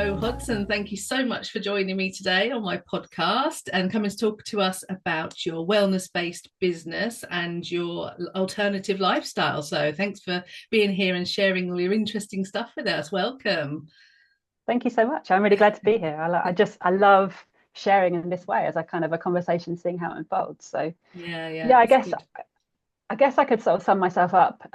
Jo Hodson. Thank you so much for joining me today on my podcast and coming to talk to us about your wellness-based business and your alternative lifestyle. So thanks for being here and sharing all your interesting stuff with us. Welcome. Thank you so much. I'm really glad to be here. I love sharing in this way as a kind of a conversation, seeing how it unfolds. So Yeah, yeah, it's good. I guess I could sort of sum myself up.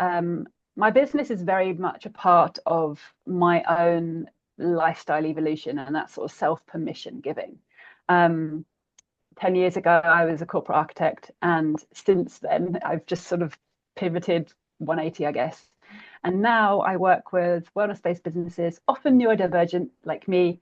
My business is very much a part of my own lifestyle evolution and that sort of self-permission giving. Um, 10 years ago, I was a corporate architect, and since then, I've just sort of pivoted 180, I guess. And now I work with wellness-based businesses, often neurodivergent like me,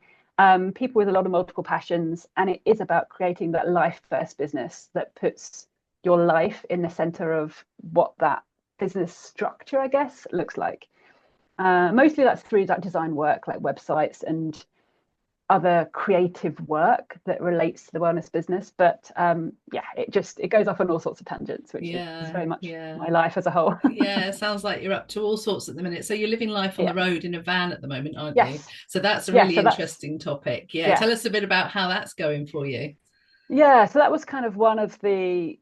people with a lot of multiple passions. And it is about creating that life-first business that puts your life in the center of what that business structure, I guess, looks like. Mostly that's through that design work, like websites and other creative work that relates to the wellness business. But yeah, it goes off on all sorts of tangents, which is Yeah, very much yeah. my life as a whole. Yeah, it sounds like you're up to all sorts at the minute. So you're living life on the Yeah. road in a van at the moment, aren't you? Yes. So that's a Yeah. really So that's interesting topic. Yeah, yeah. tell us a bit about how that's going for you. Yeah. So that was kind of one of the.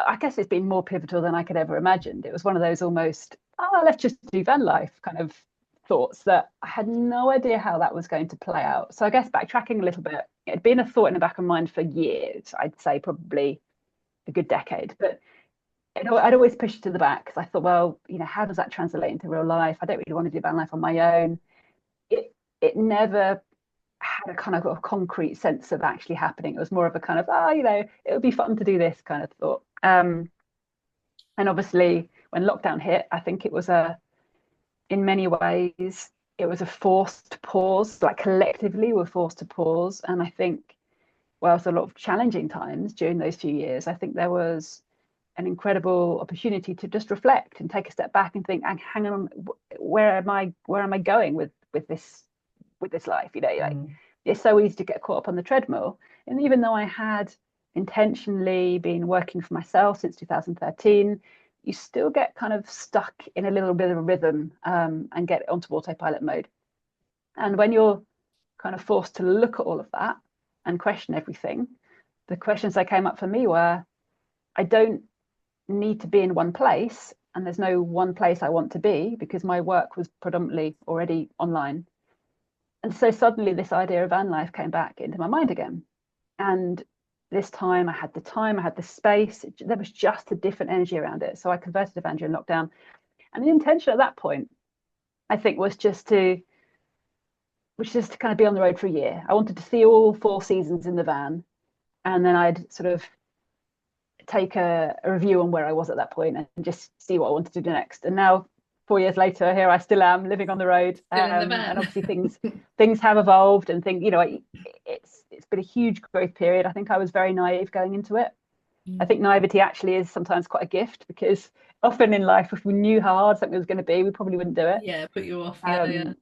I guess it's been more pivotal than I could ever imagined. It was one of those almost, oh, let's just do van life kind of thoughts that I had no idea how that was going to play out. So I guess backtracking a little bit, it had been a thought in the back of my mind for years. I'd say probably a good decade, but I'd always push it to the back because I thought, well, how does that translate into real life? I don't really want to do van life on my own. It never had a kind of a concrete sense of actually happening. It was more of a kind of, it would be fun to do this kind of thought. And obviously, when lockdown hit, I think it was in many ways, it was a forced pause. Like collectively, we're forced to pause. And I think, well, it's a lot of challenging times during those few years. I think there was an incredible opportunity to just reflect and take a step back and think, hang on, where am I going with this life? Like Mm. it's so easy to get caught up on the treadmill. And even though I had intentionally been working for myself since 2013, you still get kind of stuck in a little bit of a rhythm, and get onto autopilot mode. And when you're kind of forced to look at all of that and question everything, the questions that came up for me were, I don't need to be in one place, and there's no one place I want to be because my work was predominantly already online. And so suddenly this idea of van life came back into my mind again. And this time, I had the space. There was just a different energy around it. So I converted to van during lockdown. And the intention at that point, I think, was just to kind of be on the road for a year. I wanted to see all 4 seasons in the van, and then I'd sort of take a review on where I was at that point and just see what I wanted to do next. And now, 4 years later, here I still am living on the road. Still in the And van. obviously things have evolved, and it's been a huge growth period. I think I was very naive going into it. I think naivety actually is sometimes quite a gift, because often in life, if we knew how hard something was going to be, we probably wouldn't do it. Yeah, put you off. Yeah, yeah. Um,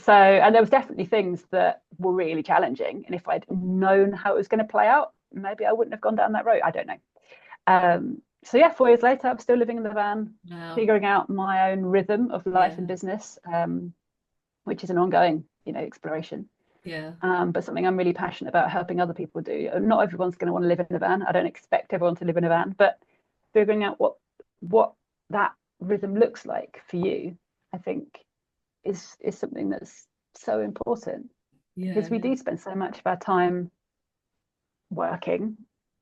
and there was definitely things that were really challenging. And if I'd known how it was going to play out, maybe I wouldn't have gone down that road. I don't know. So yeah, 4 years later, I'm still living in the van, Wow. figuring out my own rhythm of life and Yeah, business, which is an ongoing, exploration. yeah. But something I'm really passionate about helping other people do. Not everyone's going to want to live in a van. I don't expect everyone to live in a van, but figuring out what that rhythm looks like for you, I think, is something that's so important, Yeah, because we no. do spend so much of our time working,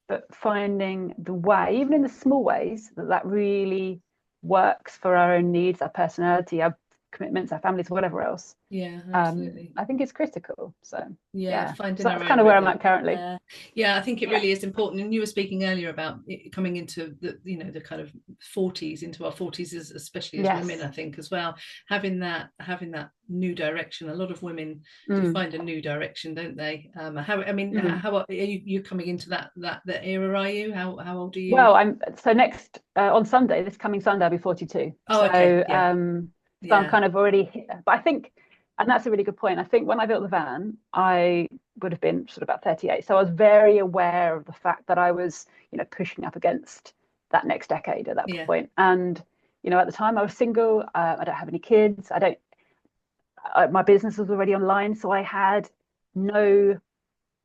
but finding the way, even in the small ways, that really works for our own needs, our personality, our commitments, our families, whatever else. Yeah, absolutely. I think it's critical. So Yeah, yeah, finding so our that's kind own of where I'm rhythm. at currently. Yeah, yeah, I think it Yeah. really is important. And you were speaking earlier about it coming into the kind of 40s, into our 40s, especially as women, Yes. I think as well, having that new direction. A lot of women do Mm, find a new direction, don't they? How I mean, mm. how are you coming into that era? Are you? How old are you? Well, I'm so next on Sunday, this coming Sunday, I'll be 42. Oh, okay, So yeah, so I'm yeah, kind of already here. But I think, and that's a really good point. I think when I built the van, I would have been sort of about 38. So I was very aware of the fact that I was, pushing up against that next decade at that yeah, point. And, at the time I was single. I don't have any kids. my business was already online, so I had no,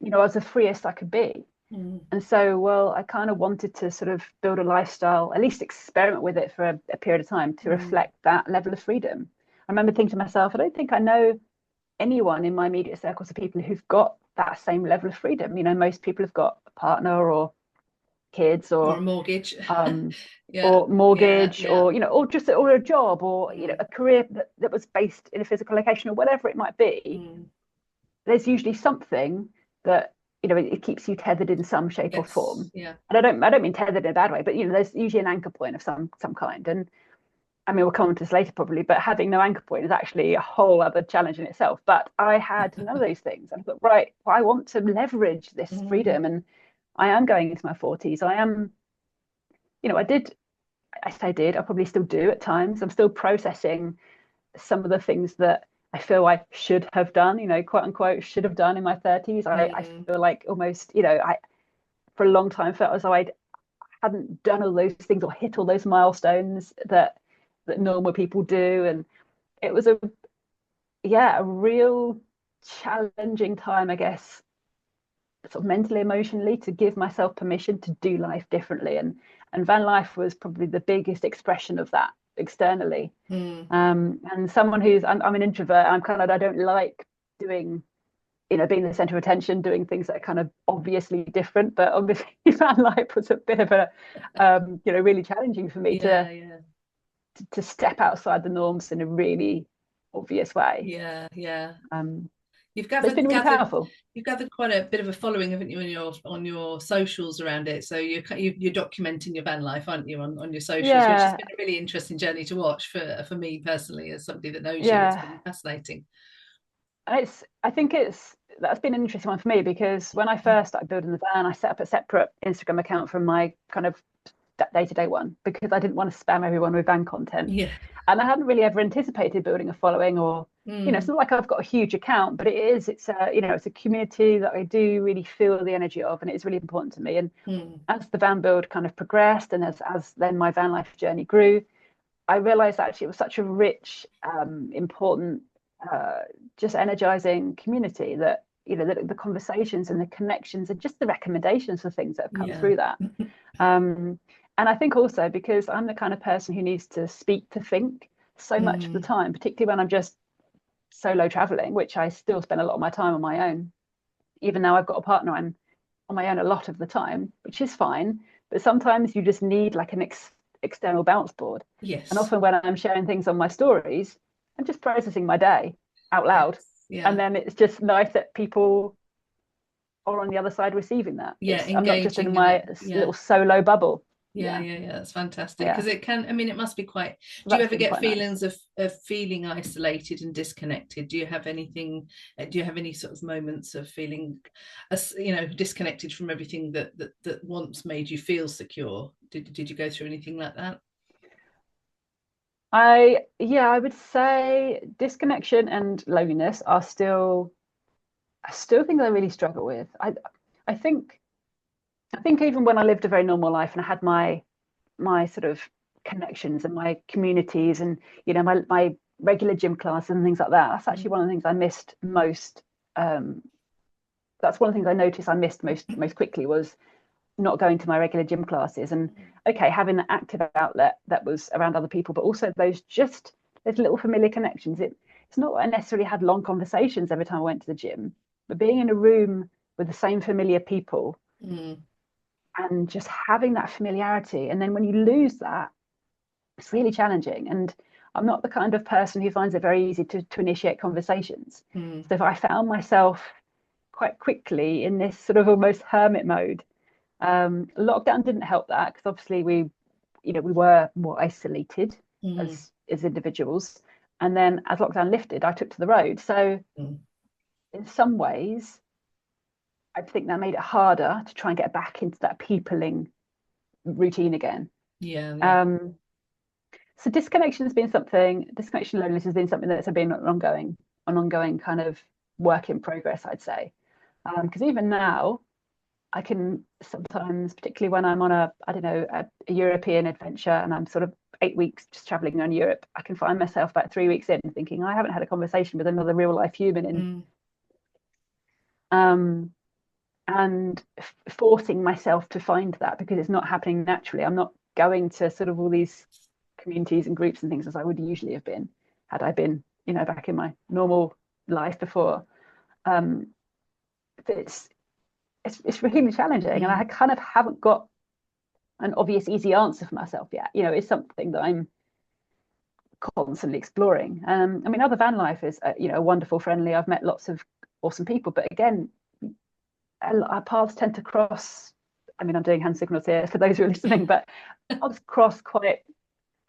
I was the freest I could be. And so, well, I kind of wanted to sort of build a lifestyle, at least experiment with it for a period of time to reflect that level of freedom. I remember thinking to myself, I don't think I know anyone in my immediate circles of people who've got that same level of freedom. Most people have got a partner or kids or a mortgage. or mortgage, yeah. or just or a job, or a career that was based in a physical location, or whatever it might be. There's usually something that it keeps you tethered in some shape or form. Yeah. And I don't mean tethered in a bad way, but there's usually an anchor point of some kind. And I mean, we'll come on to this later probably, but having no anchor point is actually a whole other challenge in itself. But I had none of those things. And I thought, right, well, I want to leverage this freedom, and I am going into my 40s. I am, I probably still do at times. I'm still processing some of the things that I feel I should have done, quote unquote, should have done in my 30s. I feel like almost, I for a long time felt as though I hadn't done all those things or hit all those milestones that normal people do. And it was a real challenging time, I guess, sort of mentally, emotionally, to give myself permission to do life differently. And van life was probably the biggest expression of that externally. And someone I'm an introvert. I don't like doing, being the center of attention, doing things that are kind of obviously different. But obviously van life was a bit of a really challenging for me to step outside the norms in a really obvious way. You've it's been really powerful. You've gathered quite a bit of a following, haven't you, on your socials around it? So you're documenting your van life, aren't you, on your socials? Which has been a really interesting journey to watch for me personally, as somebody that knows you. It's been fascinating. And I think that's been an interesting one for me, because when I first started building the van, I set up a separate Instagram account from my kind of day-to-day one, because I didn't want to spam everyone with van content. And I hadn't really ever anticipated building a following, or it's not like I've got a huge account, but it's a community that I do really feel the energy of, and it's really important to me. And as the van build kind of progressed, and as then my van life journey grew, I realized actually it was such a rich, important, just energizing community, that the conversations and the connections and just the recommendations for things that have come through that. And I think also because I'm the kind of person who needs to speak to think so much of the time, particularly when I'm just solo traveling, which I still spend a lot of my time on my own. Even now I've got a partner, I'm on my own a lot of the time, which is fine. But sometimes you just need like an external bounce board. And often when I'm sharing things on my stories, I'm just processing my day out loud. And then it's just nice that people are on the other side receiving that. I'm not just in my little solo bubble. That's fantastic, because it can, it must be quite, do you ever get feelings of feeling isolated and disconnected? Do you have any sort of moments of feeling disconnected from everything that once made you feel secure? Did you go through anything like that? I would say disconnection and loneliness are still things I really struggle with. I think even when I lived a very normal life and I had my sort of connections and my communities and my regular gym classes and things like that, that's actually one of the things I missed most. That's one of the things I noticed I missed most quickly, was not going to my regular gym classes, and having an active outlet that was around other people, but also those little familiar connections. It's not that I necessarily had long conversations every time I went to the gym, but being in a room with the same familiar people and just having that familiarity. And then when you lose that, it's really challenging. And I'm not the kind of person who finds it very easy to initiate conversations. So if I found myself quite quickly in this sort of almost hermit mode, lockdown didn't help that, because obviously we were more isolated as individuals. And then as lockdown lifted, I took to the road. So in some ways, I think that made it harder to try and get back into that peopling routine again. So disconnection loneliness has been something that's been an ongoing kind of work in progress, I'd say. Because even now, I can sometimes, particularly when I'm on a European adventure and I'm sort of 8 weeks just traveling around Europe, I can find myself about 3 weeks in thinking, I haven't had a conversation with another real life human in and forcing myself to find that, because it's not happening naturally. I'm not going to sort of all these communities and groups and things as I would usually have been had I been, back in my normal life before. It's really challenging, and I kind of haven't got an obvious easy answer for myself yet. It's something that I'm constantly exploring. I mean, other van life is wonderful, friendly. I've met lots of awesome people, but again, our paths tend to cross. I mean, I'm doing hand signals here for those who are listening, but paths cross quite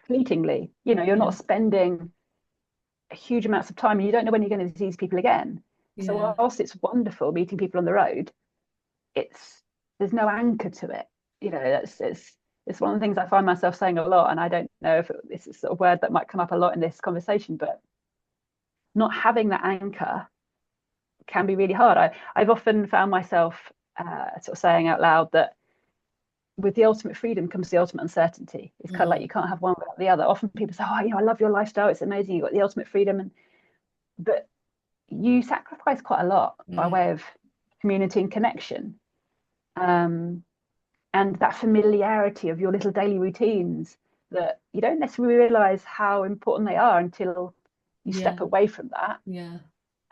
fleetingly. You're not spending huge amounts of time, and you don't know when you're going to see these people again. So whilst it's wonderful meeting people on the road, there's no anchor to it. It's one of the things I find myself saying a lot, and I don't know if this is a word that might come up a lot in this conversation, but not having that anchor can be really hard. I've often found myself sort of saying out loud that with the ultimate freedom comes the ultimate uncertainty. It's kind of like you can't have one without the other. Often people say, I love your lifestyle, it's amazing, you've got the ultimate freedom, but you sacrifice quite a lot by way of community and connection, and that familiarity of your little daily routines that you don't necessarily realize how important they are until you step away from that.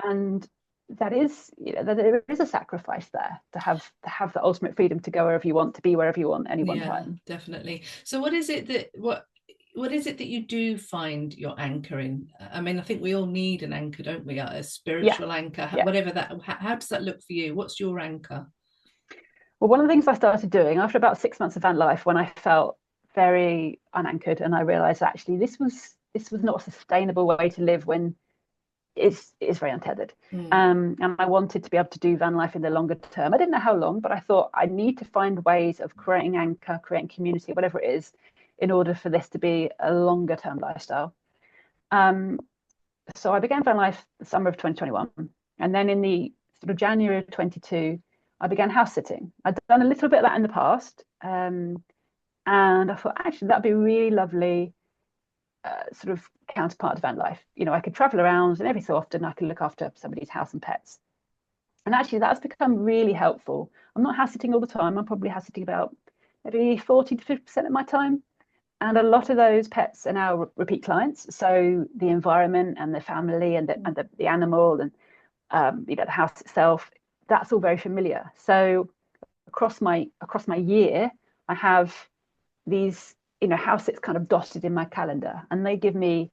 And that is, that there is a sacrifice there to have the ultimate freedom to go wherever you want, to be wherever you want any one time. Definitely. So what is it that you do find your anchor in? I mean, I think we all need an anchor, don't we? A spiritual anchor, whatever that. How does that look for you? What's your anchor? Well, one of the things I started doing after about 6 months of van life, when I felt very unanchored, and I realized actually this was not a sustainable way to live when it's very untethered. And I wanted to be able to do van life in the longer term. I didn't know how long, but I thought I need to find ways of creating anchor, creating community, whatever it is, in order for this to be a longer term lifestyle. So I began van life the summer of 2021, and then in the sort of January of 22, I began house sitting. I'd done a little bit of that in the past, and I thought actually that'd be really lovely. Sort of counterpart to van life. I could travel around, and every so often I could look after somebody's house and pets. And actually that's become really helpful. I'm not house sitting all the time. I'm probably house sitting about maybe 40 to 50% of my time. And a lot of those pets are now repeat clients. So the environment and the family and the animal and the house itself, that's all very familiar. So across my year, I have these house sits kind of dotted in my calendar, and they give me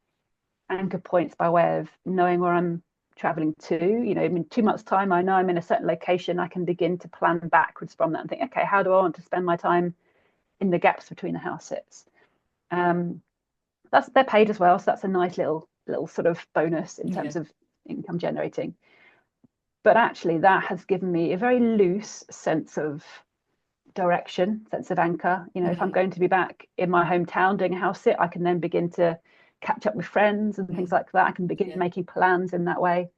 anchor points by way of knowing where I'm traveling to. In 2 months' time, I know I'm in a certain location. I can begin to plan backwards from that and think, okay, how do I want to spend my time in the gaps between the house sits? They're paid as well, so that's a nice little sort of bonus in terms of income generating. But actually, that has given me a very loose sense of direction, sense of anchor. If I'm going to be back in my hometown doing a house sit, I can then begin to catch up with friends and things like that. I can begin making plans in that way,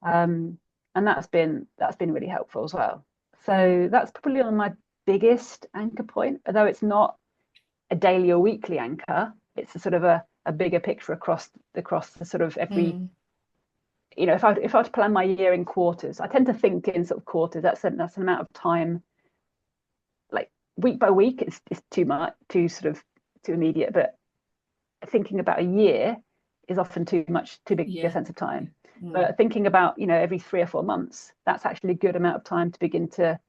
and that's been really helpful as well. So that's probably on my biggest anchor point, although it's not a daily or weekly anchor. It's a sort of a bigger picture across the sort of every if I were to plan my year in quarters, I tend to think in sort of quarters. That's an amount of time. Like week by week, it's too much, too immediate. But thinking about a year is often too big a sense of time. But thinking about every 3 or 4 months, that's actually a good amount of time to begin to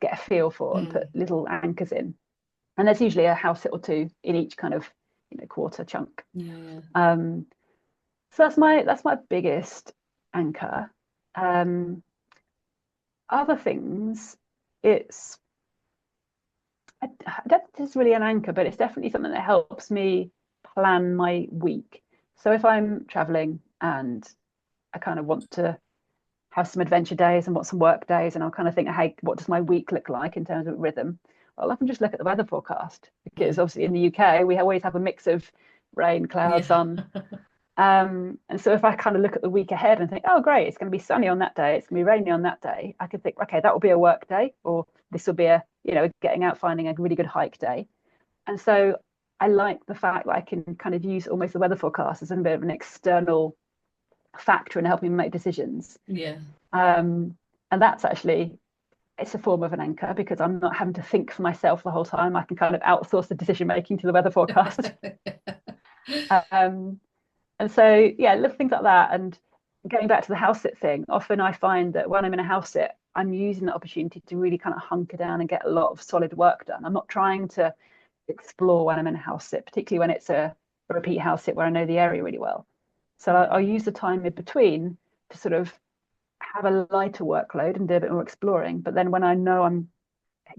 get a feel for and put little anchors in. And there's usually a house sit or two in each kind of quarter chunk. So that's my biggest anchor. Other things, I don't think it's really an anchor, but it's definitely something that helps me plan my week. So if I'm traveling and I kind of want to have some adventure days and want some work days, and I'll kind of think, hey, what does my week look like in terms of rhythm? I'll often just look at the weather forecast, because obviously in the UK we always have a mix of rain, cloud, sun. And so if I kind of look at the week ahead and think, oh great, it's going to be sunny on that day, it's going to be rainy on that day, I could think, okay, that will be a work day, or this will be a getting out, finding a really good hike day. And so I like the fact that I can kind of use almost the weather forecast as a bit of an external factor in helping me make decisions. Yeah. And that's actually, it's a form of an anchor because I'm not having to think for myself the whole time. I can kind of outsource the decision making to the weather forecast. um, and so, yeah, little things like that. And going back to the house sit thing, often I find that when I'm in a house sit, I'm using the opportunity to really kind of hunker down and get a lot of solid work done. I'm not trying to explore when I'm in a house sit, particularly when it's a repeat house sit where I know the area really well. So I'll use the time in between to sort of have a lighter workload and do a bit more exploring. But then when I know I'm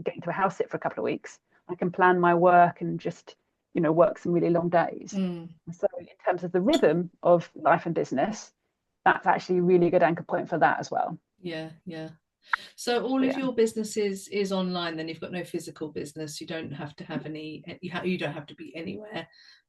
getting to a house sit for a couple of weeks, I can plan my work and just, work some really long days. So in terms of the rhythm of life and business, that's actually a really good anchor point for that as well. Yeah, yeah. So all of your business is online, then you've got no physical business. You don't have to have any, you don't have to be anywhere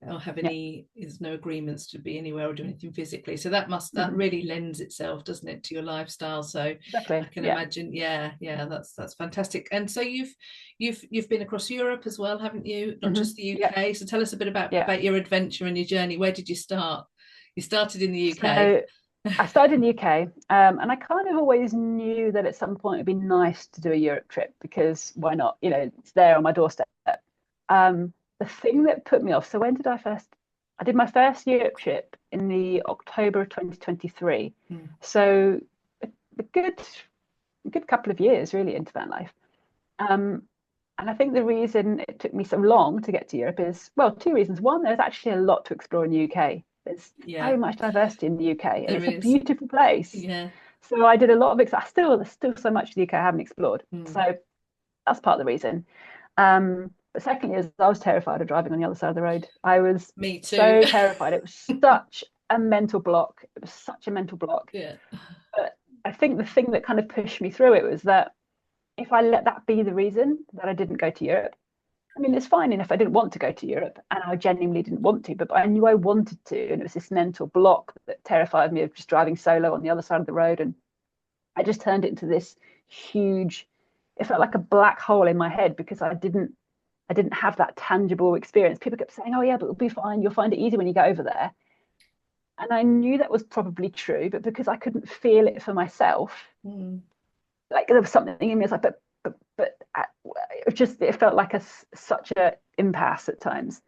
or have any, there's no agreements to be anywhere or do anything physically. So that really lends itself, doesn't it, to your lifestyle? So exactly. I can imagine, that's fantastic. And so you've been across Europe as well, haven't you? Not just the UK. So tell us a bit about your adventure and your journey. Where did you start? You started in the UK. So, I started in the UK, and I kind of always knew that at some point it'd be nice to do a Europe trip because why not? It's there on my doorstep. The thing that put me off. So when did I first? I did my first Europe trip in the October of 2023. So a good couple of years really into van life. And I think the reason it took me so long to get to Europe is, well, two reasons. One, there's actually a lot to explore in the UK. There's so much diversity in the UK, and it's a beautiful place. Yeah. So I did a lot of there's still so much of the UK I haven't explored. So that's part of the reason. But secondly, is I was terrified of driving on the other side of the road. I was Me too. So terrified. It was such a mental block. It was such a mental block. Yeah. But I think the thing that kind of pushed me through it was that if I let that be the reason that I didn't go to Europe, I mean, it's fine if I didn't want to go to Europe, and I genuinely didn't want to, but I knew I wanted to, and it was this mental block that terrified me of just driving solo on the other side of the road, and I just turned it into this huge, it felt like a black hole in my head because I didn't have that tangible experience. People kept saying, "Oh yeah, but it'll be fine. You'll find it easy when you go over there," and I knew that was probably true, but because I couldn't feel it for myself, like there was something in me. It's like, but it felt like such a impasse at times.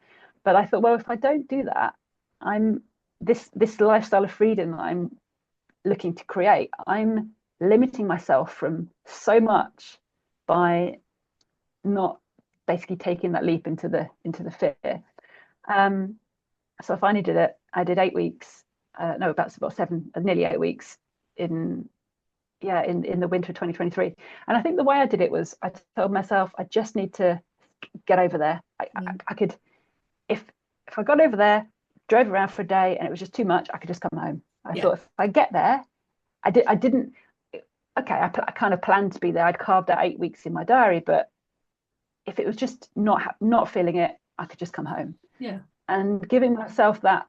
But I thought, well, if I don't do that, I'm this lifestyle of freedom that I'm looking to create, I'm limiting myself from so much by not basically taking that leap into the fear. So I finally did it. I did 8 weeks, about 7, nearly 8 weeks in the winter of 2023. And I think the way I did it was I told myself I just need to get over there. I could, if I got over there, drove around for a day and it was just too much, I could just come home. I thought if I get there, I kind of planned to be there. I'd carved out 8 weeks in my diary, but if it was just not feeling it, I could just come home. Yeah. And giving myself that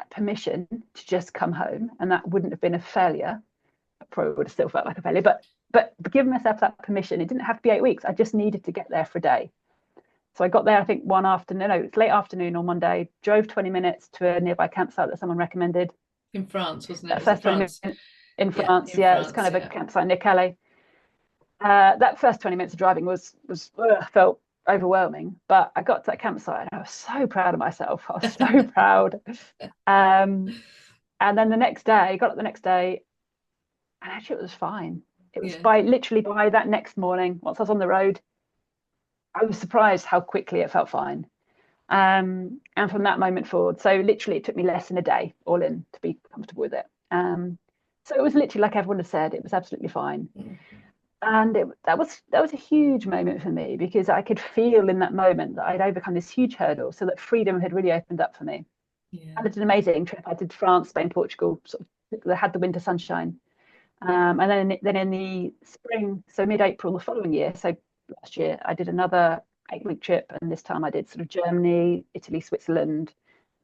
permission to just come home, and that wouldn't have been a failure. I probably would have still felt like a failure, but giving myself that permission, it didn't have to be 8 weeks. I just needed to get there for a day. So I got there, I think it's late afternoon on Monday, drove 20 minutes to a nearby campsite that someone recommended. In France, wasn't it? First 20 minutes in France, it's kind of a campsite near Calais. That first 20 minutes of driving felt overwhelming, but I got to that campsite and I was so proud of myself. I was so proud. And then the next day, and actually it was fine. It was by that next morning, once I was on the road, I was surprised how quickly it felt fine. And from that moment forward, so literally it took me less than a day all in to be comfortable with it. So it was literally like everyone has said, it was absolutely fine. And that was a huge moment for me because I could feel in that moment that I'd overcome this huge hurdle, so that freedom had really opened up for me. I did an amazing trip. I did France, Spain, Portugal, sort of had the winter sunshine. And then in the spring, so mid-April the following year, so last year, I did another 8-week trip, and this time I did sort of Germany, Italy, Switzerland, a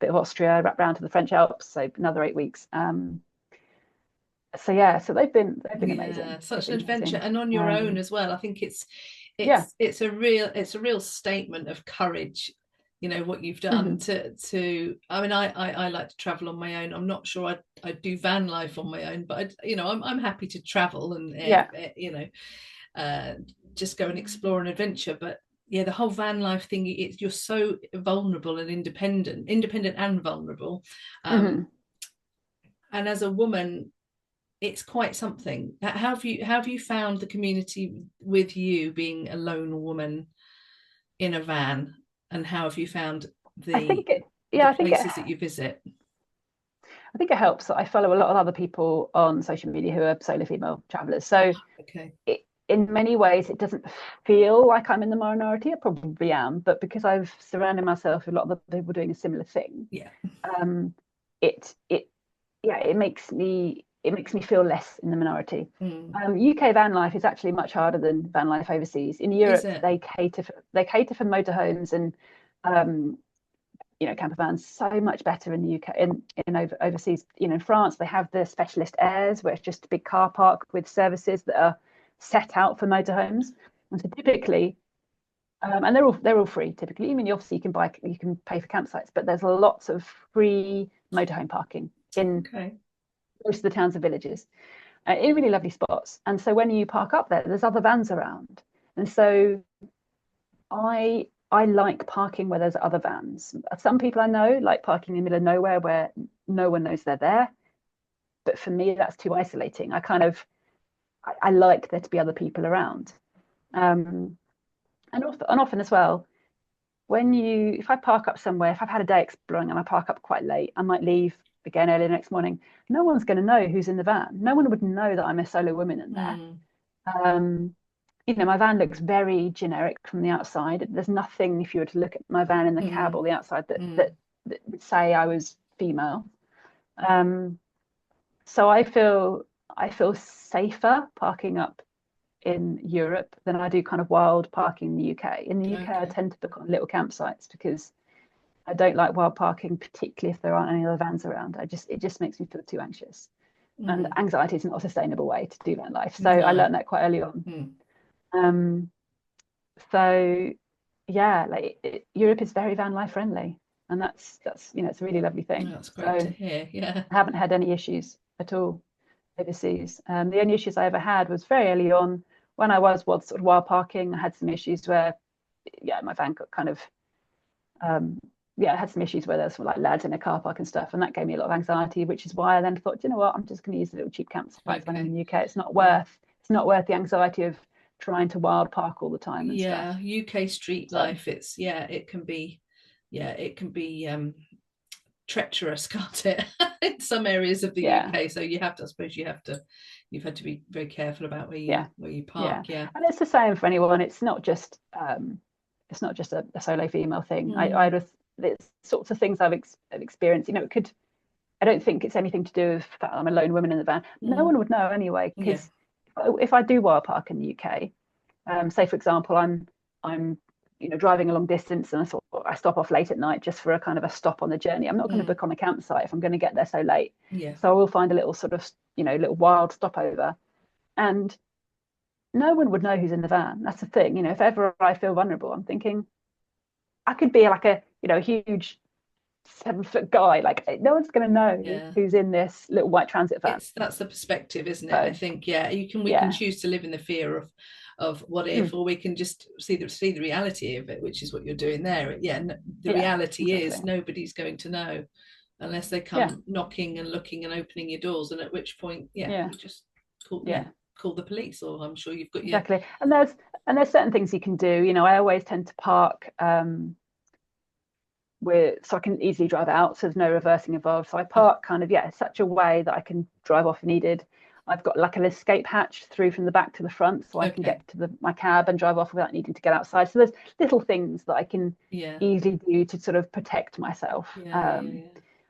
bit of Austria, wrapped round to the French Alps, so another 8 weeks. So they've been amazing. Such an adventure, and on your own as well. I think it's a real statement of courage you know, what you've done Mhm. to I mean, I like to travel on my own. I'm not sure I do van life on my own, but you know, I'm happy to travel and Yeah, you know, uh, just go and explore an adventure. But yeah, the whole van life thing, you're so vulnerable and independent and vulnerable. Um, hmm and as a woman, it's quite something. How have you found the community with you being a lone woman in a van, and how have you found I the think it. the Yeah, places that you visit? I think it helps that I follow a lot of other people on social media who are solo female travelers. Ah, So okay. in many ways, it doesn't feel like I'm in the minority. I probably am, but because I've surrounded myself with a lot of the people doing a similar thing, Yeah. um, it yeah, it makes me feel less in the minority. Mm. UK van life is actually much harder than van life overseas. In Is Europe, it? they cater for motorhomes and um, camper vans so much better in the UK in overseas. In France, they have the specialist airs where it's just a big car park with services that are set out for motorhomes. And so typically, and they're all free typically. I mean, obviously you can pay for campsites, but there's lots of free motorhome parking in Okay. most of the towns and villages in really lovely spots. And so when you park up there, there's other vans around. And so I like parking where there's other vans. Some people I know like parking in the middle of nowhere where no one knows they're there. But for me, that's too isolating. I like there to be other people around. Um, and often as well, if I park up somewhere, if I've had a day exploring and I park up quite late, I might leave again early the next morning. No one's going to know who's in the van. No one would know that I'm a solo woman in there. Mm. Um, my van looks very generic from the outside. There's nothing, if you were to look at my van in the cab Mm. or the outside, Mm. that would say I was female. Um, so I feel safer parking up in Europe than I do kind of wild parking in the UK. In the UK, I Okay. tend to book on little campsites because I don't like wild parking, particularly if there aren't any other vans around. It just makes me feel too anxious. And Mm. anxiety is not a sustainable way to do van life. So I No. learned that quite early on. Mm. Um, so yeah, like Europe is very van life friendly, and that's it's a really lovely Oh, thing. that's So great to hear. Yeah. I haven't had any issues at all overseas. The only issues I ever had was very early on when I was sort of wild parking. I had some issues where my van got kind of um, I had some issues where there was like lads in a car park and stuff, and that gave me a lot of anxiety, which is why I then thought, you know what, I'm just going to use the little cheap campsites when I'm Okay. in the UK. Yeah. It's not worth the anxiety of trying to wild park all the time and stuff. Yeah. UK street So life, it can be treacherous, can't it? In some areas of the yeah, UK. So you have to, I suppose you've had to be very careful about yeah, where you yeah, park. Yeah. and it's the same for anyone. It's not just a solo female thing. I Mm. was It's sorts of things I've experienced. It could. I don't think it's anything to do with the fact that I'm a lone woman in the van. No Mm. one would know anyway, Yeah. because if I do wild park in the UK, say for example, I'm driving a long distance and I stop off late at night just for a kind of a stop on the journey. I'm not going to Mm. book on a campsite if I'm going to get there so late. Yeah. So I will find a little sort of little wild stopover, and no one would know who's in the van. That's the thing. If ever I feel vulnerable, I'm thinking I could be like a huge 7 foot guy. Like no one's going to know Yeah. who's in this little white transit van. That's the perspective, isn't it? I So think, yeah, we can yeah, choose to live in the fear of what if, mm, or we can just see the reality of it, which is what you're doing there. Yeah, the yeah, reality exactly. is nobody's going to know unless they Yeah, come knocking and looking and opening your doors, and at which point, yeah, yeah, you just call yeah. call the police, or I'm sure you've got your Exactly. And there's certain things you can do. I always tend to park so I can easily drive out, so there's no reversing involved. So I oh, park kind of such a way that I can drive off if needed. I've got like an escape hatch through from the back to the front, so I can okay, get to my cab and drive off without needing to get outside. So there's little things that I can yeah, easily do to sort of protect myself. yeah.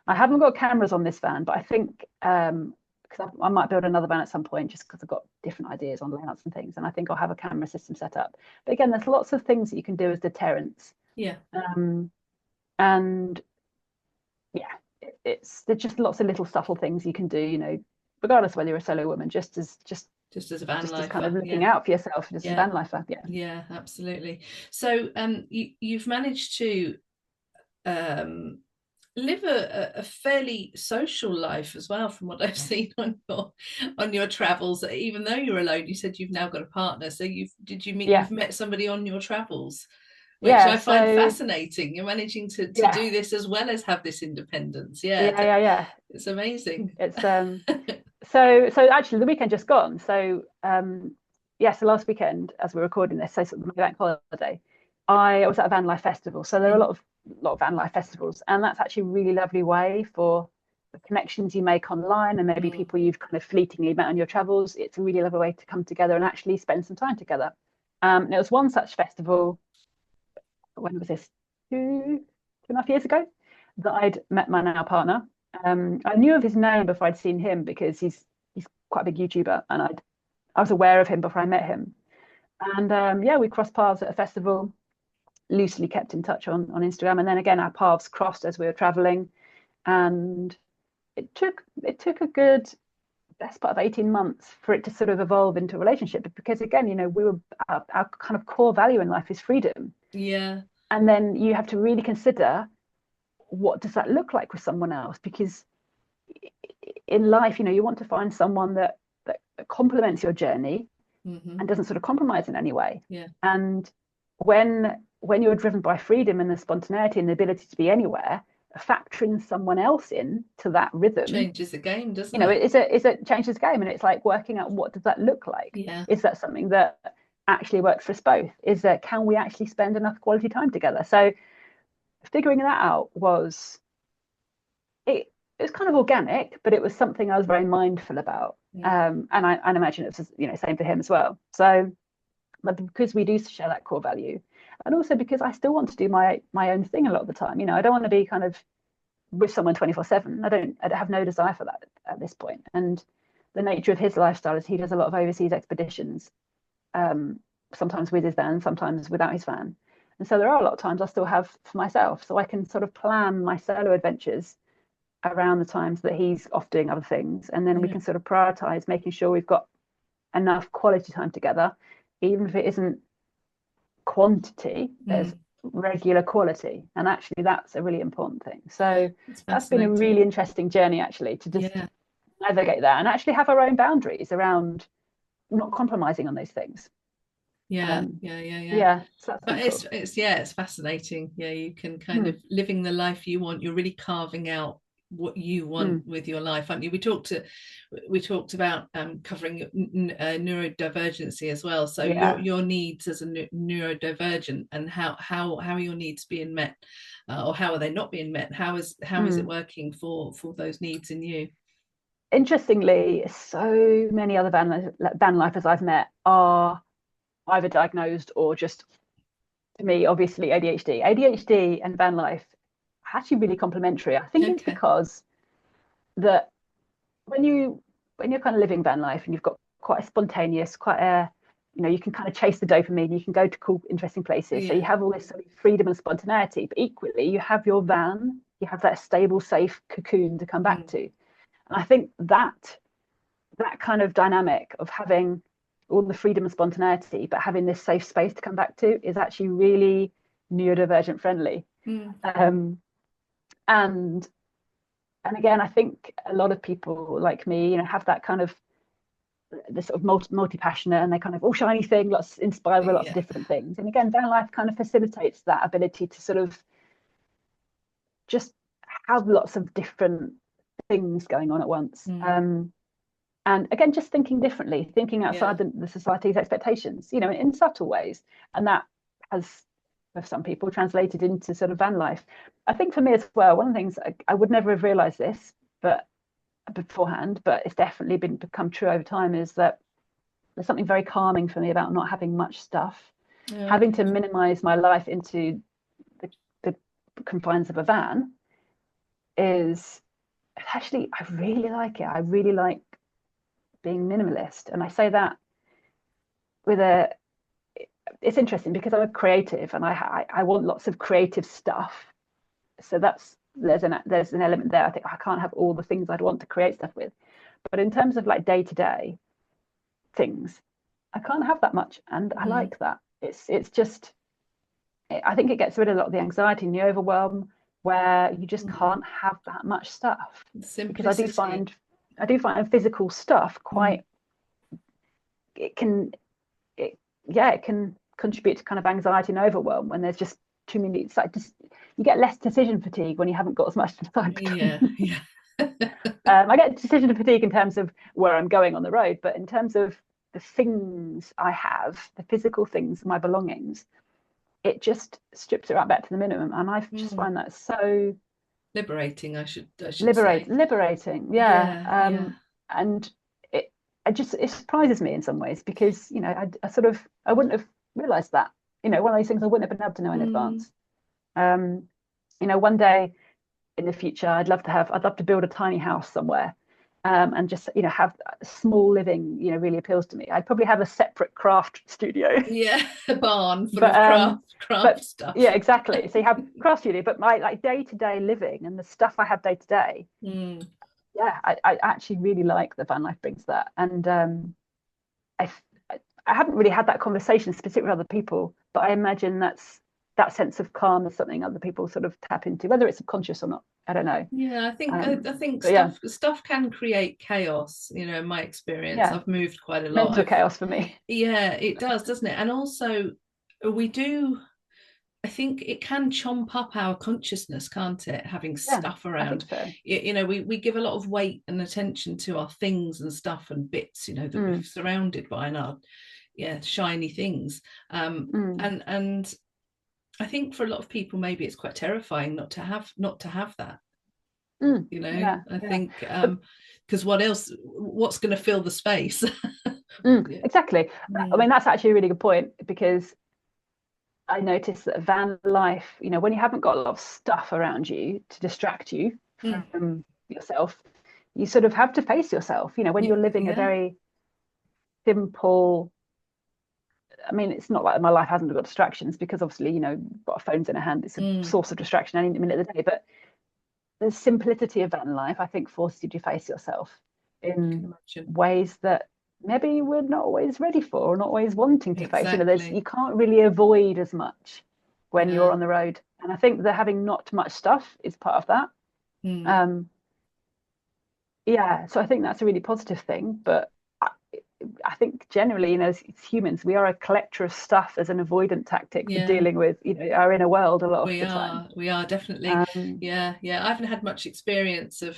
I haven't got cameras on this van, but I think because I might build another van at some point just because I've got different ideas on layouts and things, and I think I'll have a camera system set up. But again, there's lots of things that you can do as deterrents, Yeah. um, and yeah, there's just lots of little subtle things you can do, regardless of whether you're a solo woman, Just as a van just as kind of lifer, looking yeah, out for yourself, just as a yeah. van lifer. Yeah. Yeah, absolutely. So you've managed to um, live a fairly social life as well, from what I've seen on your travels. Even though you're alone, you said you've now got a partner. So Yeah, you've met somebody on your travels, which yeah. I find So fascinating. You're managing to yeah, do this as well as have this independence. Yeah, yeah. it's amazing. It's so actually the weekend just gone. So yeah, so last weekend as we're recording this, so sort of my bank holiday, I was at a van life festival. So there are a lot of van life festivals, and that's actually a really lovely way for the connections you make online and maybe Mm. people you've kind of fleetingly met on your travels. It's a really lovely way to come together and actually spend some time together. And it was one such festival. When was this? 2.5 years ago that I'd met my now partner. I knew of his name before I'd seen him because he's quite a big YouTuber, and I was aware of him before I met him. And yeah, we crossed paths at a festival, loosely kept in touch on Instagram, and then again our paths crossed as we were traveling, and it took a good best part of 18 months for it to sort of evolve into a relationship, because again, we were our kind of core value in life is freedom, Yeah, and then you have to really consider what does that look like with someone else, because in life, you want to find someone that complements your journey hmm, and doesn't sort of compromise in any way. yeah, And when you're driven by freedom and the spontaneity and the ability to be anywhere, factoring someone else in to that rhythm, changes the game, doesn't it? it changes the game. And it's like working out, what does that look like? Yeah, Is that something that actually works for us both? Is that, can we actually spend enough quality time together? So figuring that out it was kind of organic, but it was something I was very mindful about. mm. And I imagine it's same for him as well. So, but because we do share that core value, and also because I still want to do my own thing a lot of the time. I don't want to be kind of with someone 24/7. I don't have no desire for that at this point. And the nature of his lifestyle is he does a lot of overseas expeditions, um, sometimes with his van, sometimes without his van. And so there are a lot of times I still have for myself, so I can sort of plan my solo adventures around the times that he's off doing other things, and then we Yeah. can sort of prioritize making sure we've got enough quality time together, even if it isn't quantity, there's Mm. regular quality, and actually that's a really important thing. So It's that's been a fascinating. really interesting journey, actually, to just Yeah, navigate that and actually have our own boundaries around not compromising on those things. um yeah. yeah, so that's But been cool. it's fascinating. Yeah, you can kind of Mm, living the life you want. You're really carving out what you want mm, with your life, aren't you? We talked about covering neurodivergency as well. So yeah. your needs as a neurodivergent, and how are your needs being met, or how are they not being met? How is it Mm. working for those needs in you? Interestingly, so many other van lifers I've met are either diagnosed or just, to me, obviously ADHD. ADHD and van life are actually really complementary. I think it's Okay. because that when you're kind of living van life and you've got quite a spontaneous, quite a, you can kind of chase the dopamine, you can go to cool, interesting places. So you Yeah. have all this sort of freedom and spontaneity, but equally you have your van, you have that stable, safe cocoon to come back Mm. to. And I think that kind of dynamic of having all the freedom and spontaneity, but having this safe space to come back to is actually really neurodivergent friendly. Mm. Um, and and again, I think a lot of people like me, have that kind of this sort of multi-passionate, and they kind of all shiny thing, lots inspired by lots of Yeah. different things. And again, van life kind of facilitates that ability to sort of just have lots of different things going on at once. Mm. And again, just thinking differently, thinking Yeah. outside the society's expectations, in subtle ways. And that has, for some people, translated into sort of van life. I think for me as well, one of the things I would never have realized this, but beforehand, but it's definitely become true over time, is that there's something very calming for me about not having much stuff, having to Okay. minimize my life into the confines of a van. Is actually, I really like it. I really like being minimalist, and I say that with a it's interesting because I'm a creative, and I want lots of creative stuff. So there's an element there. I think I can't have all the things I'd want to create stuff with, but in terms of like day to day things, I can't have that much, and I Mm. like that. It's just, I think it gets rid of a lot of the anxiety and the overwhelm where you just can't have that much stuff. Because I do find physical stuff quite, it can contribute to kind of anxiety and overwhelm when there's just too many. It's like you get less decision fatigue when you haven't got as much time. I get decision fatigue in terms of where I'm going on the road, but in terms of the things I have, the physical things, my belongings, it just strips it right back to the minimum, and I just find that so liberating. I should say. Liberating, yeah. And it surprises me in some ways, because I wouldn't have realized that, one of those things I wouldn't have been able to know in advance. One day in the future, I'd love to build a tiny house somewhere, and just have small living really appeals to me. I'd probably have a separate craft studio, a barn full of craft stuff. Yeah, exactly. So you have craft studio, but my like day-to-day living and the stuff I have day to day, I actually really like that van life brings that. And I haven't really had that conversation specifically with other people, but I imagine that sense of calm is something other people sort of tap into, whether it's subconscious or not. I don't know. Yeah, I think stuff can create chaos. In my experience, I've moved quite a lot. Mental chaos for me. Yeah, it does, doesn't it? And also, I think it can chomp up our consciousness, can't it? Having stuff around. I think so. We give a lot of weight and attention to our things and stuff and bits, that we're surrounded by, and our shiny things. And I think for a lot of people, maybe it's quite terrifying not to have that. I think because what's going to fill the space? Exactly. I mean, that's actually a really good point, because I noticed that van life, when you haven't got a lot of stuff around you to distract you from yourself, you sort of have to face yourself. When you're living a very simple, I mean, it's not like my life hasn't got distractions, because obviously, got phones in a hand, it's a source of distraction any minute of the day. But the simplicity of van life, I think, forces you to face yourself in ways that maybe we're not always ready for, or not always wanting to face. You can't really avoid as much when you're on the road. And I think that having not much stuff is part of that. So I think that's a really positive thing. But I think generally, as humans, we are a collector of stuff as an avoidant tactic for dealing with, our inner world a lot of the time. We are definitely. I haven't had much experience of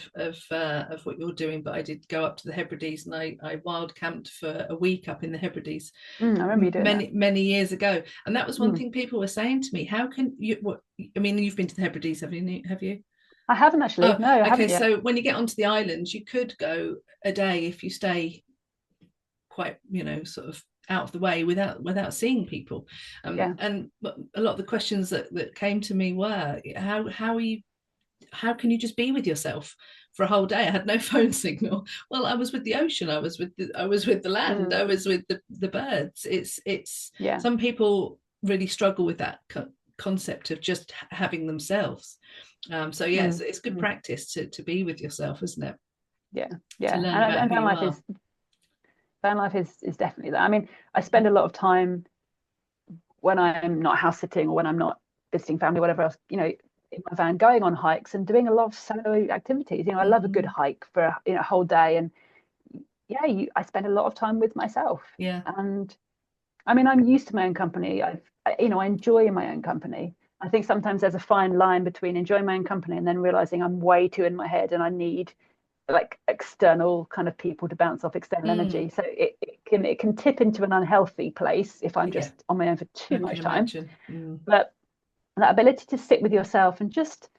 what you're doing, but I did go up to the Hebrides, and I wild camped for a week up in the Hebrides. I remember you doing many years ago, and that was one thing people were saying to me. How can you? You've been to the Hebrides, have you? I haven't actually. No, I haven't yet. So when you get onto the islands, you could go a day if you stay quite sort of out of the way without seeing people, and a lot of the questions that came to me were how can you just be with yourself for a whole day? I had no phone signal. Well, I was with the ocean, I was with the land, I was with the birds. It's some people really struggle with that concept of just having themselves. It's good practice to be with yourself, isn't it? And van life is definitely that. I mean, I spend a lot of time when I'm not house sitting or when I'm not visiting family, whatever else, in my van, going on hikes and doing a lot of solo activities. I love a good hike for a whole day, and I spend a lot of time with myself. And I mean, I'm used to my own company. I enjoy my own company. I think sometimes there's a fine line between enjoying my own company and then realizing I'm way too in my head and I need like external kind of people to bounce off external energy. So it can tip into an unhealthy place if I'm just on my own for too much time. But that ability to sit with yourself and just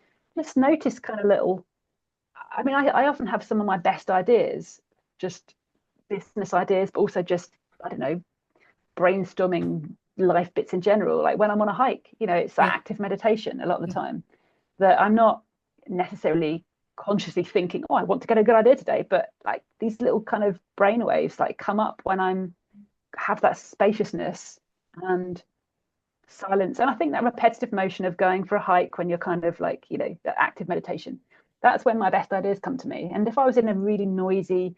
notice kind of little, I mean, I often have some of my best ideas, just business ideas, but also just, I don't know, brainstorming life bits in general. Like when I'm on a hike, it's active meditation a lot of the time, that I'm not necessarily consciously thinking, I want to get a good idea today, but like these little kind of brainwaves like come up when I'm have that spaciousness and silence. And I think that repetitive motion of going for a hike when you're kind of like, that active meditation, that's when my best ideas come to me. And if I was in a really noisy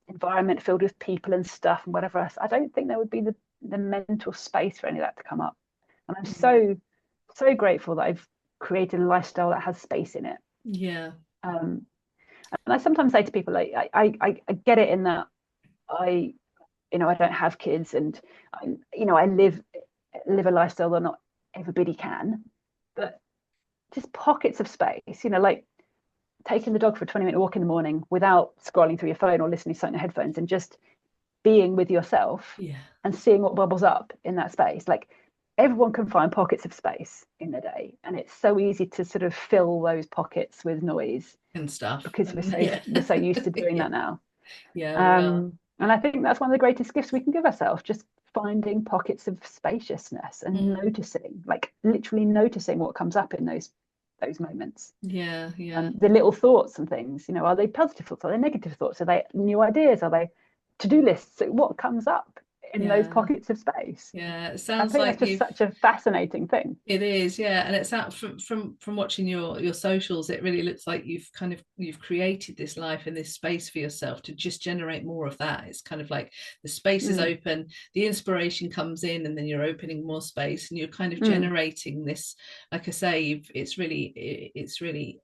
environment filled with people and stuff and whatever else, I don't think there would be the mental space for any of that to come up. And I'm so grateful that I've creating a lifestyle that has space in it. Yeah. And I sometimes say to people, like, I get it in that I don't have kids, and I live a lifestyle that not everybody can, but just pockets of space, like taking the dog for a 20-minute walk in the morning without scrolling through your phone or listening to something in headphones, and just being with yourself and seeing what bubbles up in that space. Like, everyone can find pockets of space in their day, and it's so easy to sort of fill those pockets with noise and stuff, because we're so used to doing that now. Yeah, we are. And I think that's one of the greatest gifts we can give ourselves, just finding pockets of spaciousness and noticing, like literally noticing what comes up in those moments. Yeah. The little thoughts and things, are they positive thoughts? Are they negative thoughts? Are they new ideas? Are they to-do lists? What comes up in those pockets of space? Yeah, it I sounds think like that's just such a fascinating thing. It is, yeah, and it's out from watching your socials. It really looks like you've created this life and this space for yourself to just generate more of that. It's kind of like the space is open, the inspiration comes in, and then you're opening more space, and you're kind of generating this. Like I say, it's really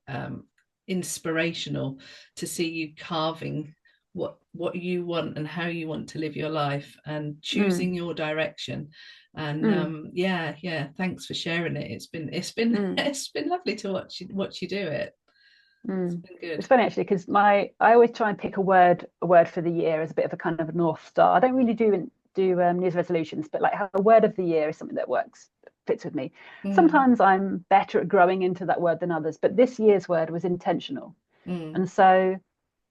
inspirational to see you carving what you want and how you want to live your life and choosing your direction. And yeah, thanks for sharing it. It's been it's been lovely to watch you do it. It's been good. It's funny actually, because I always try and pick a word for the year as a bit of a kind of a North Star. I don't really do New Year's resolutions, but like a word of the year is something that fits with me. Sometimes I'm better at growing into that word than others, but this year's word was intentional. And so,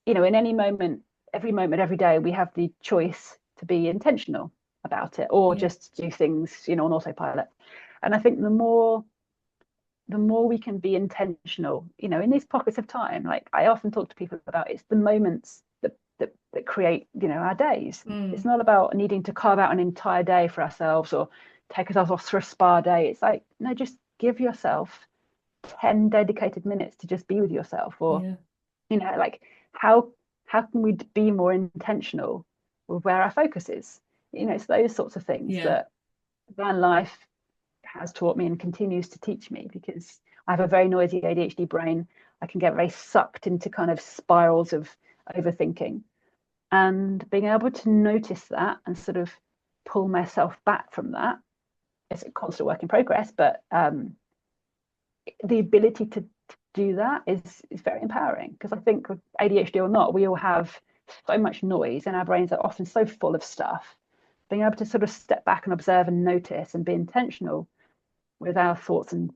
in any moment, every day, we have the choice to be intentional about it, or just do things, on autopilot. And I think the more we can be intentional, in these pockets of time, like I often talk to people about, it's the moments that create, our days. It's not about needing to carve out an entire day for ourselves or take ourselves off for a spa day. It's like, no, just give yourself 10 dedicated minutes to just be with yourself, or like how can we be more intentional with where our focus is? It's those sorts of things that van life has taught me and continues to teach me, because I have a very noisy ADHD brain. I can get very sucked into kind of spirals of overthinking, and being able to notice that and sort of pull myself back from that, it's a constant work in progress, but the ability to do that is very empowering, because I think with ADHD or not, we all have so much noise and our brains are often so full of stuff. Being able to sort of step back and observe and notice and be intentional with our thoughts and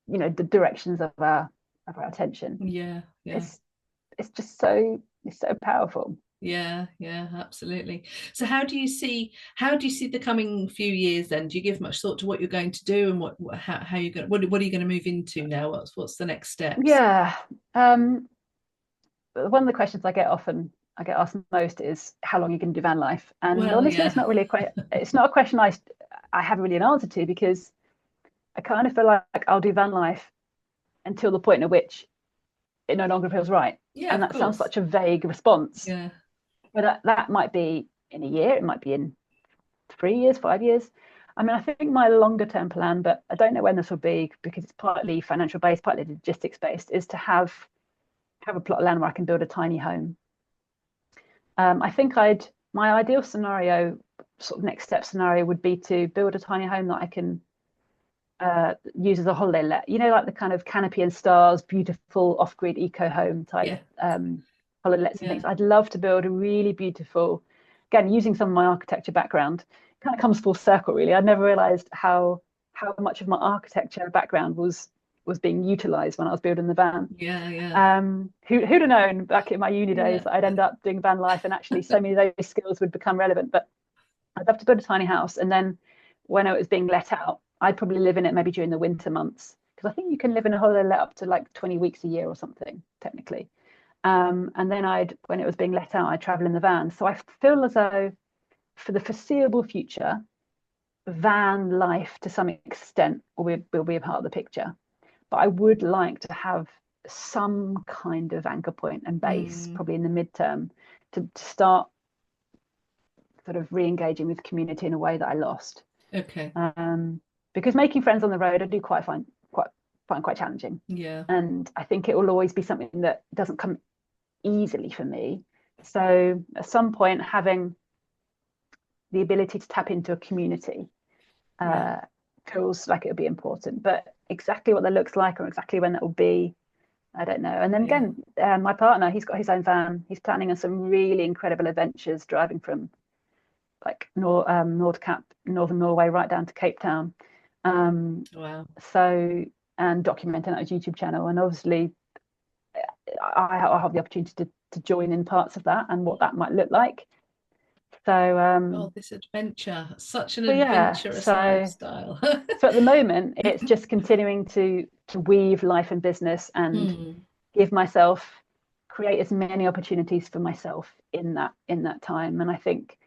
the directions of our attention, it's just so powerful. Yeah, absolutely. So how do you see the coming few years then? Do you give much thought to what you're going to do, and how you're going, what are you going to move into now? What's the next steps? One of the questions I get asked most is, how long are you going to do van life? And honestly, it's not really it's not a question I have really an answer to, because I kind of feel like I'll do van life until the point at which it no longer feels right. And that sounds such a vague response. But that might be in a year, it might be in 3 years, 5 years. I mean, I think my longer term plan, but I don't know when this will be, because it's partly financial based, partly logistics based, is to have a plot of land where I can build a tiny home. I think my ideal scenario, sort of next step scenario, would be to build a tiny home that I can use as a holiday let, like the kind of canopy and stars, beautiful off-grid eco home type holiday lets and things. I'd love to build a really beautiful, again, using some of my architecture background. It kind of comes full circle, really. I never realized how much of my architecture background was being utilized when I was building the van. Who'd have known back in my uni days that I'd end up doing van life, and actually so many of those skills would become relevant. But I'd love to build a tiny house, and then when it was being let out, I'd probably live in it maybe during the winter months, because I think you can live in a holiday let up to like 20 weeks a year or something, technically. And then when it was being let out, I'd travel in the van. So I feel as though for the foreseeable future, van life to some extent will be a part of the picture. But I would like to have some kind of anchor point and base, probably in the midterm, to start sort of re-engaging with community in a way that I lost. because making friends on the road I do find quite challenging. Yeah. And I think it will always be something that doesn't come easily for me. So at some point, having the ability to tap into a community feels like it would be important. But exactly what that looks like or exactly when that will be, I don't know. And then again, my partner, he's got his own van. He's planning on some really incredible adventures, driving from like Nordkapp, northern Norway, right down to Cape Town. Wow. So, and documenting that YouTube channel. And obviously, I have the opportunity to join in parts of that and what that might look like. So, this adventure, such an yeah, adventurous so lifestyle. so at the moment, it's just continuing to weave life and business and give myself, create as many opportunities for myself in that time. And I think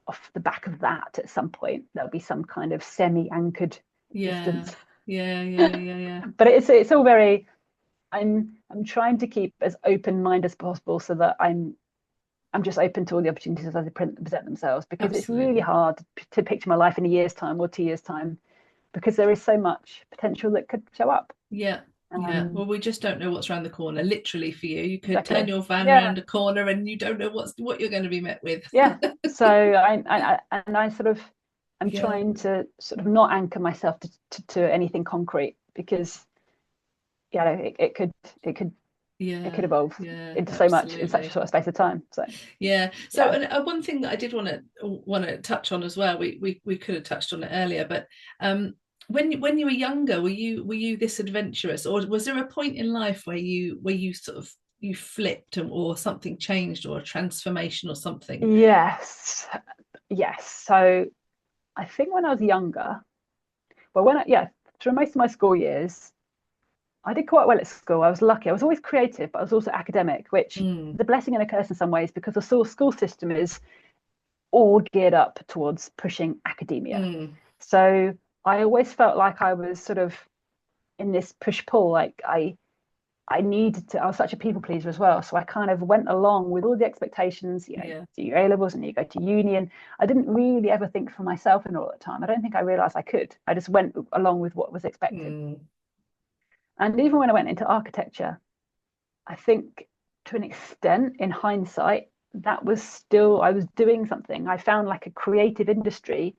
off the back of that, at some point, there'll be some kind of semi-anchored distance. Yeah. But it's all very. I'm trying to keep as open mind as possible so that I'm just open to all the opportunities as they present themselves, because It's really hard to picture my life in a year's time or 2 years' time, because there is so much potential that could show up. Yeah. Well, we just don't know what's around the corner. Literally, for you, you could exactly. turn your van around a corner and you don't know what you're going to be met with. So I'm trying to sort of not anchor myself to anything concrete, because it could evolve into so much in such a short space of time. So one thing that I did want to touch on as well, we could have touched on it earlier, but when you were younger, were you this adventurous, or was there a point in life where you sort of you flipped, or something changed, or a transformation or something? Yes. So I think when I was younger, through most of my school years, I did quite well at school. I was lucky. I was always creative, but I was also academic, which is a blessing and a curse in some ways, because the school system is all geared up towards pushing academia. So I always felt like I was sort of in this push-pull. Like I needed to. I was such a people pleaser as well. So I kind of went along with all the expectations. Do your A levels and you go to uni, and I didn't really ever think for myself in all the time. I don't think I realised I could. I just went along with what was expected. And even when I went into architecture, I think to an extent, in hindsight, that was still, I was doing something. I found like a creative industry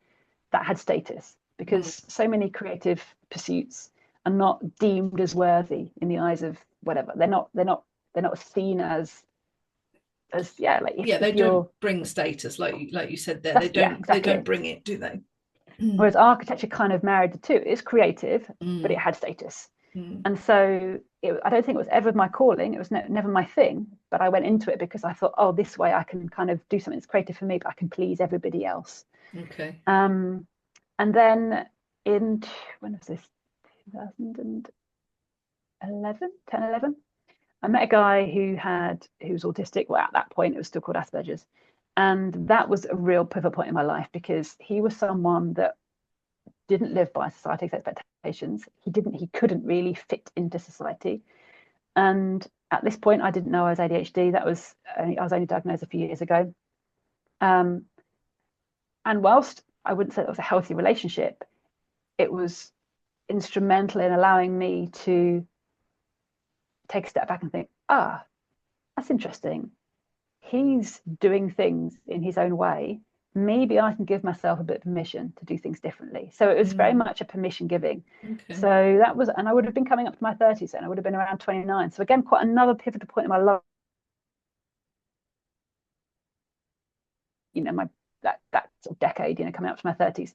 that had status, because so many creative pursuits are not deemed as worthy in the eyes of whatever. They're not seen as they don't bring status, like you said there. They don't bring it, do they? Whereas architecture kind of married the two. It's creative, but it had status. And so I don't think it was ever my calling. It was never my thing, but I went into it because I thought, oh, this way I can kind of do something that's creative for me, but I can please everybody else. Okay. And then when was this? 2011, 10, 11. I met a guy who was autistic. Well, at that point, it was still called Asperger's. And that was a real pivot point in my life, because he was someone that didn't live by society's expectations. He couldn't really fit into society. And at this point, I didn't know I was ADHD. I was only diagnosed a few years ago. And whilst I wouldn't say it was a healthy relationship, it was instrumental in allowing me to take a step back and think, that's interesting. He's doing things in his own way. Maybe I can give myself a bit of permission to do things differently. So it was very much a permission giving. Okay. So that was, and I would have been coming up to my 30s, and I would have been around 29. So again, quite another pivotal point in my life. That sort of decade, coming up to my 30s.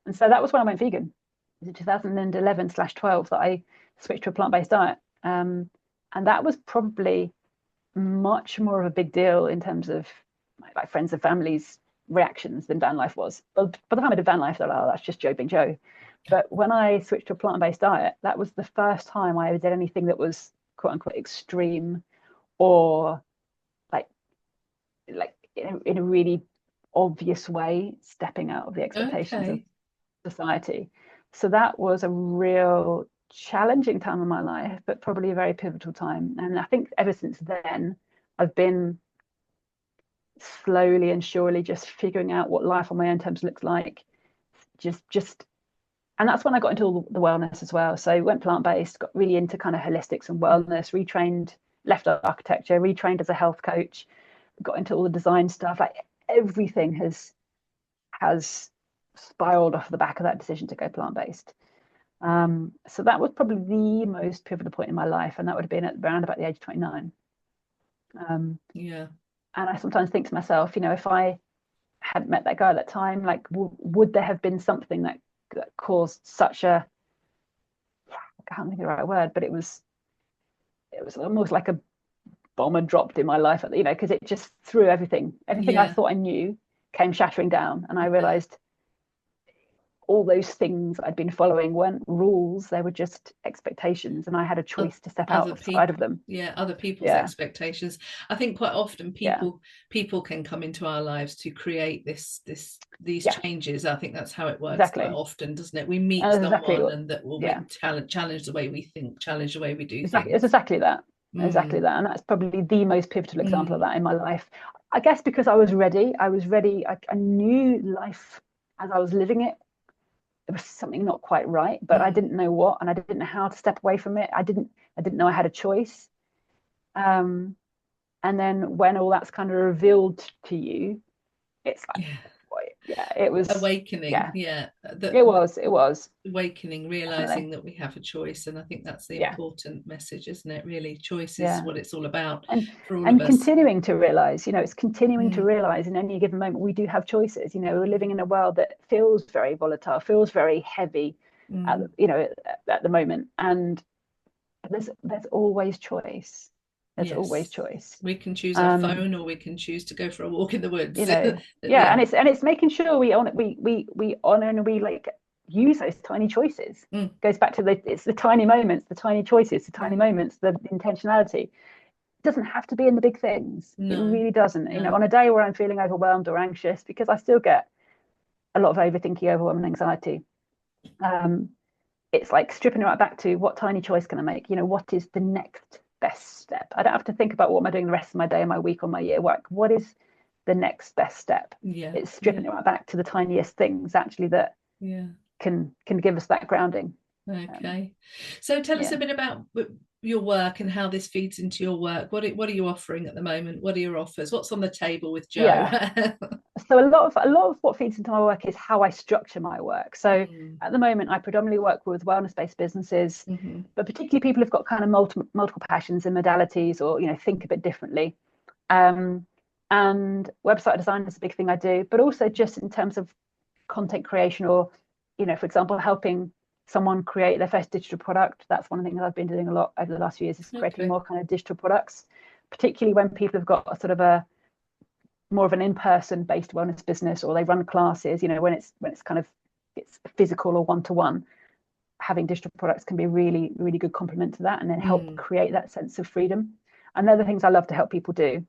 And so that was when I went vegan. It was 2011/12 that I switched to a plant-based diet. And that was probably much more of a big deal in terms of like friends and family's reactions than van life was. But by the time I did van life, they're like, oh, that's just Joe being Joe. But when I switched to a plant-based diet, that was the first time I ever did anything that was quote unquote extreme, or like in a really obvious way, stepping out of the expectations of society. So that was a real challenging time in my life, but probably a very pivotal time. And I think ever since then, I've been slowly and surely just figuring out what life on my own terms looks like, just And that's when I got into all the wellness as well. So went plant-based, got really into kind of holistics and wellness, retrained, left architecture, retrained as a health coach, got into all the design stuff. Like everything has spiraled off the back of that decision to go plant-based. So that was probably the most pivotal point in my life, and that would have been at around about the age of 29. Yeah. And I sometimes think to myself, if I hadn't met that guy at that time, like would there have been something that caused such a, I can't think of the right word, but it was almost like a bomb had dropped in my life, because it just threw everything I thought I knew came shattering down, and I realized all those things I'd been following weren't rules, they were just expectations, and I had a choice to step outside of them. Other people's expectations. I think quite often people can come into our lives to create these changes. I think that's how it works quite often, doesn't it? We meet someone and that will challenge the way we think, challenge the way we do things. It's exactly that. And that's probably the most pivotal example of that in my life. I guess because I was ready. I knew life as I was living it, there was something not quite right, but I didn't know what, and I didn't know how to step away from it. I didn't know I had a choice. And then when all that's kind of revealed to you, it's like, it was awakening. It was awakening, realizing that we have a choice. And I think that's the important message, isn't it? Really, choice is what it's all about. For all and of us. Continuing to realize, it's continuing to realize in any given moment we do have choices. We're living in a world that feels very volatile, feels very heavy at the moment, and there's always choice. There's always choice. We can choose our phone, or we can choose to go for a walk in the woods. And it's making sure we honor and we like use those tiny choices. Goes back to it's the tiny moments, the tiny choices, the tiny moments, the intentionality. It doesn't have to be in the big things. No. It really doesn't. On a day where I'm feeling overwhelmed or anxious, because I still get a lot of overthinking, overwhelm, and anxiety. It's like stripping it right back to what tiny choice can I make? What is the next best step? I don't have to think about what am I doing the rest of my day, my week, or my year. What is the next best step? It's stripping it right back to the tiniest things actually that can give us that grounding. So tell us a bit about your work and how this feeds into your work. What are you offering at the moment? What are your offers? What's on the table with Jo? So a lot of what feeds into my work is how I structure my work. So at the moment, I predominantly work with wellness-based businesses, but particularly people who've got kind of multiple passions and modalities, or think a bit differently. And website design is a big thing I do, but also just in terms of content creation, or for example, helping someone create their first digital product. That's one of the things I've been doing a lot over the last few years, is creating more kind of digital products, particularly when people have got a sort of a more of an in-person based wellness business, or they run classes, when it's kind of it's physical or one-to-one. Having digital products can be a really, really good complement to that, and then help create that sense of freedom. And they're the things I love to help people do.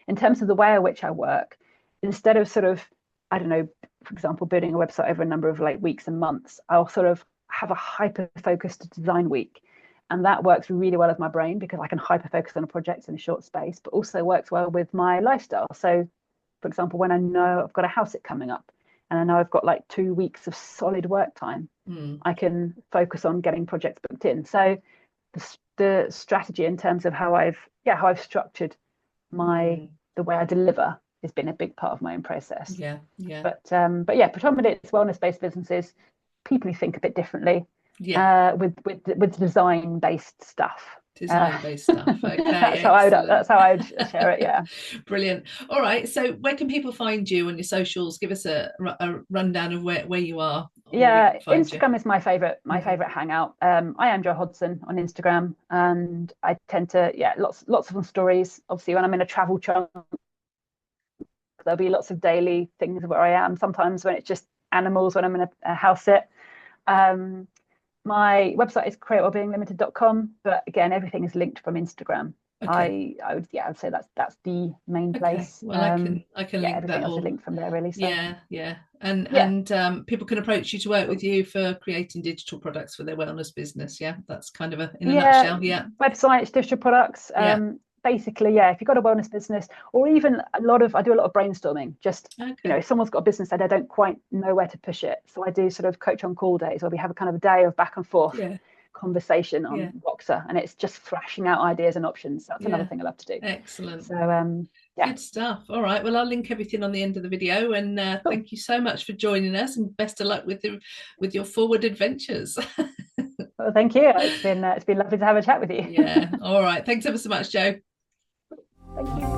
In terms of the way in which I work, instead of sort of, I don't know, for example, building a website over a number of like weeks and months, I'll sort of have a hyper-focused design week. And that works really well with my brain, because I can hyper-focus on a project in a short space, but also works well with my lifestyle. So, for example, when I know I've got a house sit coming up, and I know I've got like 2 weeks of solid work time, I can focus on getting projects booked in. So the strategy in terms of how I've structured the way I deliver has been a big part of my own process. But predominantly it's wellness-based businesses, people who think a bit differently, with design-based stuff. Design-based stuff. Okay, that's how I would share it. Brilliant. All right. So where can people find you on your socials? Give us a rundown of where you are. Instagram is my favorite hangout. I am Jo Hodson on Instagram, and I tend to lots of fun stories. Obviously, when I'm in a travel chunk, there'll be lots of daily things where I am. Sometimes when it's just animals, when I'm in a house sit. My website is createwellbeinglimited.com, but again, everything is linked from Instagram. I would say that's the main place. Well, I can link everything that else all. Is linked from there, really. So. And people can approach you to work with you for creating digital products for their wellness business. That's kind of in a nutshell. Websites, digital products. basically, yeah, if you've got a wellness business, or even I do a lot of brainstorming, just, if someone's got a business and they don't quite know where to push it. So I do sort of coach on call days where we have a kind of a day of back and forth conversation on Voxer, and it's just thrashing out ideas and options. That's another thing I love to do. Excellent. So good stuff. All right, well, I'll link everything on the end of the video, and cool. Thank you so much for joining us, and best of luck with your forward adventures. Well, thank you. It's been lovely to have a chat with you. Yeah. All right, thanks ever so much, Jo. Thank you.